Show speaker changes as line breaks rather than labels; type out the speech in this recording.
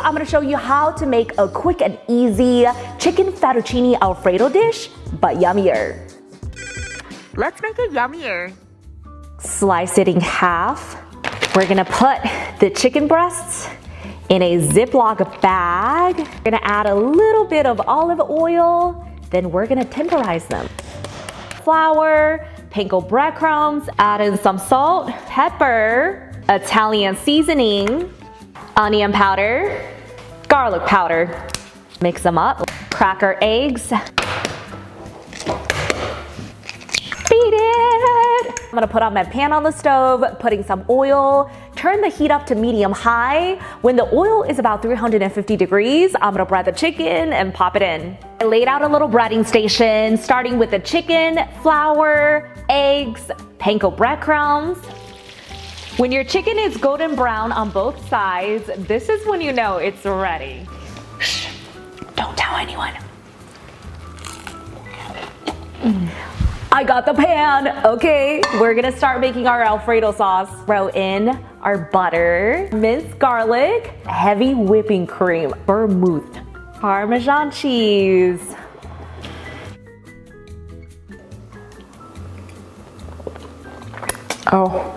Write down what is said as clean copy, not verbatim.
I'm gonna show you how to make a quick and easy chicken fettuccine Alfredo dish, but yummier.
Let's make it yummier.
Slice it in half. We're gonna put the chicken breasts in a Ziploc bag. We're gonna add a little bit of olive oil, then we're gonna temperize them. Flour, panko breadcrumbs, add in some salt, pepper, Italian seasoning, onion powder, garlic powder. Mix them up. Cracker eggs. Beat it! I'm gonna put on my pan on the stove, putting some oil, turn the heat up to medium high. When the oil is about 350 degrees, I'm gonna bread the chicken and pop it in. I laid out a little breading station, starting with the chicken, flour, eggs, panko breadcrumbs. When your chicken is golden brown on both sides, this is when you know it's ready. Shh, don't tell anyone. I got the pan. Okay, we're gonna start making our Alfredo sauce. Throw in our butter, minced garlic, heavy whipping cream, vermouth, Parmesan cheese. Oh.